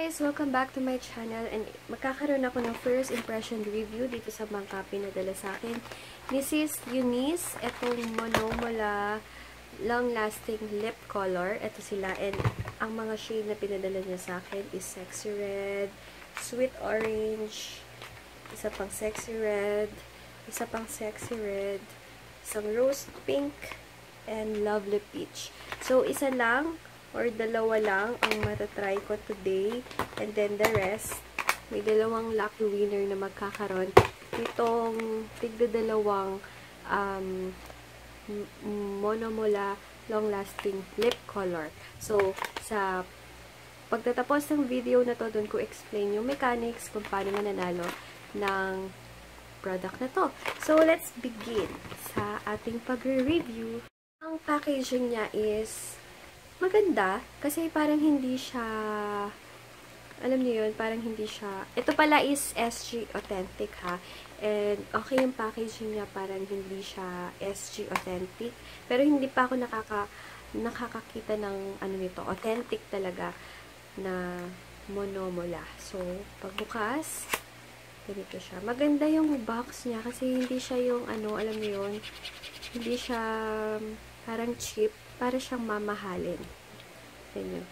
guys! Welcome back to my channel and magkakaroon ako ng first impression review dito sa bangka pinadala sa akin ni Sis Eunice. Itong Monomola Long Lasting Lip Color. Ito sila and ang mga shade na pinadala niya sa akin is Sexy Red, Sweet Orange, isa pang Sexy Red, isa pang Sexy Red, isang Rose Pink, and Lovely Peach. So, isa lang or dalawa lang ang matatry ko today. And then the rest, may dalawang lucky winner na magkakaroon. Itong tigda-dalawang Monomola Long Lasting Lip Color. So, sa pagtatapos ng video na to, doon ko explain yung mechanics kung paano mananalo ng product na to. So, let's begin sa ating pagre-review. Ang packaging niya is maganda, kasi parang hindi siya, alam niyo yun, parang hindi siya, ito pala is SG Authentic ha, and okay yung packaging niya, parang hindi siya SG Authentic, pero hindi pa ako nakakakita ng, ano nito, authentic talaga na Monomola. So, pagbukas, ganito siya. Maganda yung box niya, kasi hindi siya yung, ano, alam niyo yun, hindi siya parang cheap, para siyang mamahalin. Ganyan.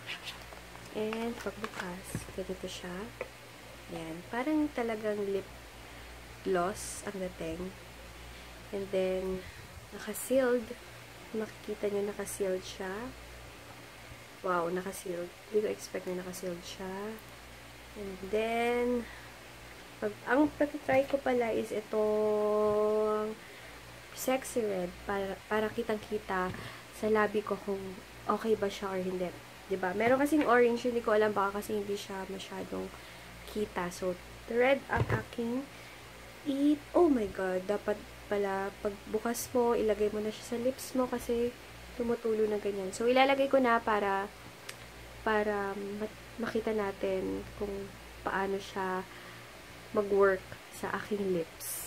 And, pagbukas, ganito siya. Yan. Parang talagang lip gloss ang dating. And then, naka-sealed. Makikita nyo, naka-sealed siya. Wow, naka-sealed. Hindi ko expect na naka-sealed siya. And then, ang pag-try ko pala is itong Sexy Red. Para kitang-kita sa labi ko kung okay ba siya or hindi. 'Di ba? Meron kasing orange, hindi ko alam, baka kasi hindi siya masyadong kita. So, the red ang aking oh my god, dapat pala pagbukas mo, ilagay mo na siya sa lips mo kasi tumutulo na ganyan. So, ilalagay ko na para makita natin kung paano siya mag-work sa aking lips.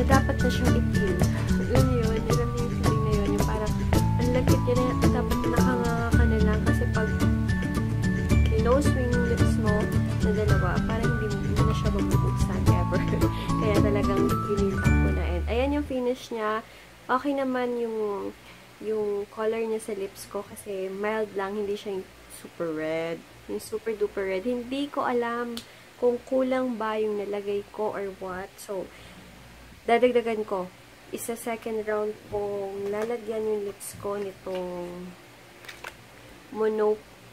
Dapat na siyang ipil. Alam niyo yun, yung feeling na yun, yung parang, ang lagkit niya na, dapat nakanganga ka na lang, kasi pag close mo yung lips mo na dalawa, parang hindi na siya magbubuksan ever. Kaya talagang pinilap ko na. And ayan yung finish niya. Okay naman yung color niya sa lips ko, kasi mild lang, hindi siya yung super red. Yung super duper red. Hindi ko alam kung kulang ba yung nalagay ko or what. So, dadagdagan ko. Isa second round pong lalagyan yung lips ko nitong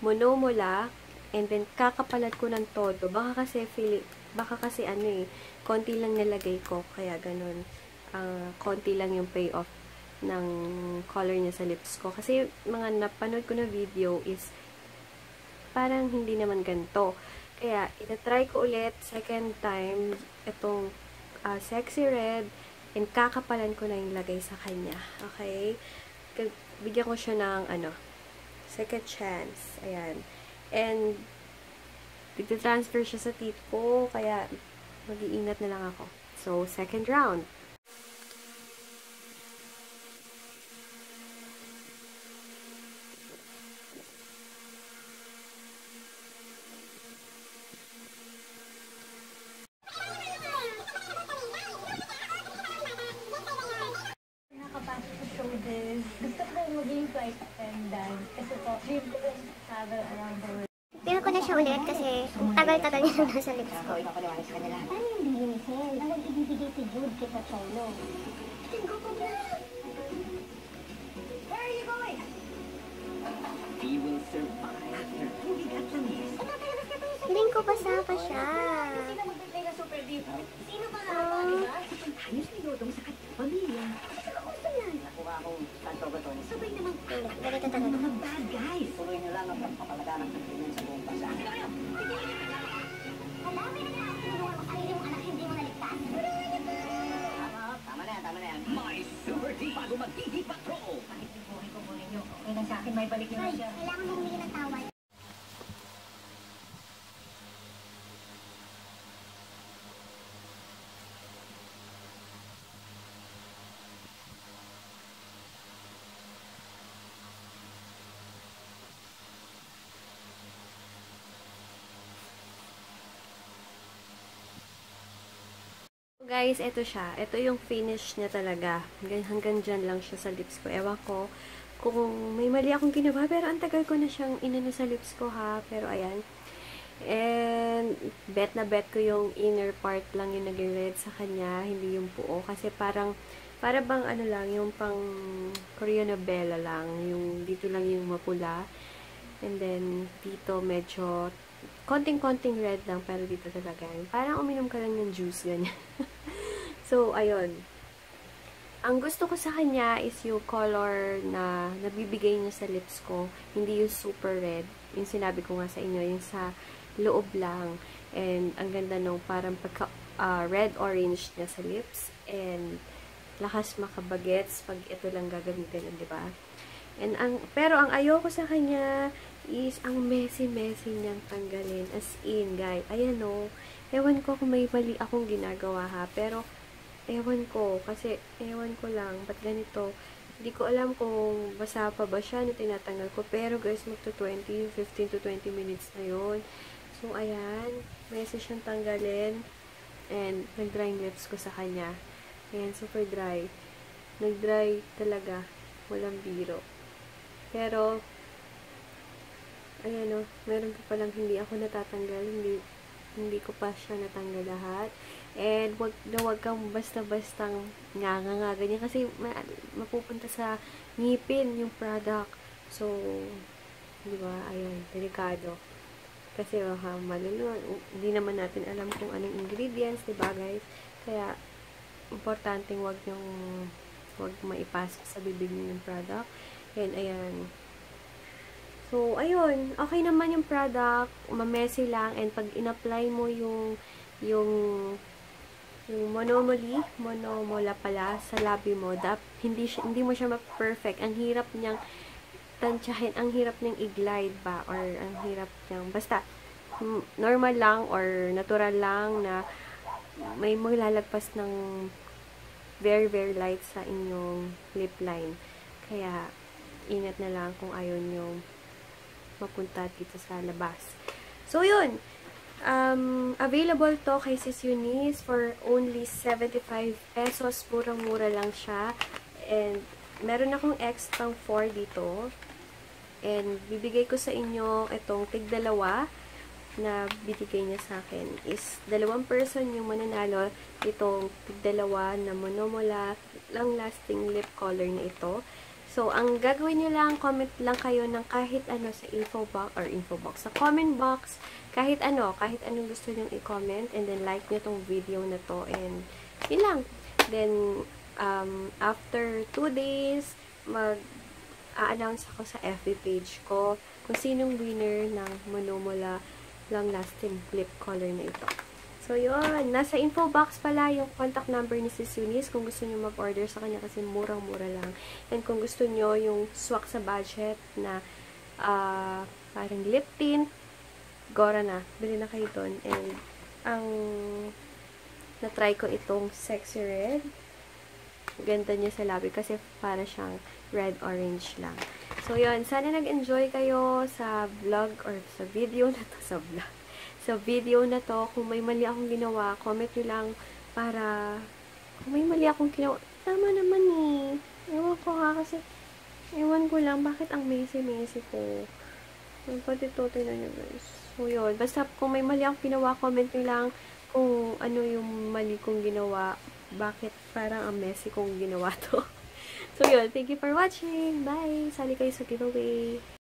Monomola. And then, kakapalat ko ng todo. Baka kasi ano eh, konti lang nilagay ko. Kaya ganun. Konti lang yung payoff ng color niya sa lips ko. Kasi, mga napanood ko na video is parang hindi naman ganito. Kaya, itatry ko ulit second time itong Sexy Red, and kakapalan ko na yung lagay sa kanya. Okay? Bigyan ko siya ng, second chance. Ayan. And, transfer siya sa teeth ko, kaya mag-iingat na lang ako. So, second round. flight attendant. Kasi po, dream ko rin travel around the world. Pero ko na siya ulit kasi tagal-tagal niya nang nasa lips ko. Ikaw paliwanag sa kanila. Ano yung lilinisin? Ang nag-ibibigay si Jude kita solo. Then go na! Where are you going? We will survive after moving at Lamis. Feeling ko basa pa siya. Sino mag-play na super deep? Sino ba nga? Ayos ni Dodong sa kanyang pamilya. Nakuha akong tanto-gaton. Sabay naman Ganito ang talaga. mga bad guys. Tuloy nyo lang ang pagpapalaganap ng ganyan sa buong bansa. Malapit na nga ang tinulungan mo sarili mong anak, hindi mo naligtas. Tama na yan. My super deep bago mag-TV patrol. Kahit yung buhay ko, buhay nyo. Okay lang sa akin, may balik nyo na Ay, siya. kailangan mo humingi ng tawad. Guys, ito siya. Ito yung finish niya talaga. Hanggang dyan lang siya sa lips ko. Ewan ko kung may mali akong ginawa, pero ang tagal ko na siyang inano sa lips ko ha. Pero ayan. And bet na bet ko yung inner part lang yung naging red sa kanya, hindi yung buo. Kasi para bang ano lang, yung pang Korean novela lang. Yung dito lang yung mapula. And then dito medyo konting-konting red lang, pero dito talaga. Parang uminom ka lang ng juice, ganyan. So, ayun. Ang gusto ko sa kanya is yung color na nabibigay niya sa lips ko. Hindi yung super red. Yung sinabi ko nga sa inyo, yung sa loob lang. And ang ganda nung parang pagka red-orange niya sa lips. And lakas makabagets pag ito lang gagamitin, di ba? And pero ang ayoko sa kanya is ang messy niyang tanggalin. As in, guys. Ayan o. Ewan ko kung may mali akong ginagawa ha. Pero, ewan ko. Kasi, ewan ko lang. Ba't ganito? Hindi ko alam kung basa pa ba siya na tinatanggal ko. Pero, guys, magto 15 to 20 minutes na yun. So, ayan. Messy siyang tanggalin. And, nag-dry lips ko sa kanya. Ayan, super dry. Nag-dry talaga. Walang biro. Pero, ayan o, meron pa palang hindi ako natatanggal, hindi ko pa siya natanggal lahat. And, wag kang basta-bastang nga ganyan, kasi mapupunta sa ngipin yung product. So, di ba, ayan, delikado. Kasi, malulunod, hindi naman natin alam kung anong ingredients, di ba, guys? Kaya, importanteng wag maipasok sa bibig niyo yung product. And, ayan. So, ayun. Okay naman yung product. Mamessy lang. And, pag in-apply mo yung monomola pala sa labi mo, hindi mo siya ma-perfect. Ang hirap niyang tansyahin. Ang hirap niyang i-glide ba? Or, ang hirap niyang, basta, normal lang or natural lang na may maglalagpas ng very, very light sa inyong lip line. Kaya, ingat na lang kung ayaw nyo mapunta dito sa labas. So, yun. Available to kay Sis Eunice for only 75 pesos. Murang-mura lang siya. And, meron akong extra 4 dito. And, bibigay ko sa inyo itong tig-dalawa na binigay niya sa akin. Is, 2 person yung mananalo itong tig-dalawa na monomola long-lasting lip color na ito. So, ang gagawin nyo lang, comment lang kayo ng kahit ano sa info box, sa comment box, kahit anong gusto nyo i-comment, and then like nyo tong video na to, and yun lang. Then, after 2 days, mag-a-announce ako sa FB page ko kung sinong winner ng monomola long-lasting lip color na ito. So, yun. Nasa info box pala yung contact number ni Sis Eunice kung gusto nyo mag-order sa kanya kasi murang-mura lang. And kung gusto nyo yung swak sa budget na parang lip tint, gora na. Bili na kayo doon. And ang na-try ko itong Sexy Red. Ganda niya sa labi kasi para siyang red-orange lang. So, yun. Sana nag-enjoy kayo sa vlog or sa video na to. Sa video na to, kung may mali akong ginawa, comment nyo lang para kung may mali akong ginawa, tama naman eh. Ewan ko ha kasi Ewan ko lang, bakit ang messy-messy ko. Pati ito, tingnan nyo guys. So, yun. Basta kung may mali akong ginawa, comment nyo lang kung ano yung mali kong ginawa. Bakit parang ang messy kong ginawa to. So, yun. Thank you for watching. Bye! Sali kayo sa giveaway.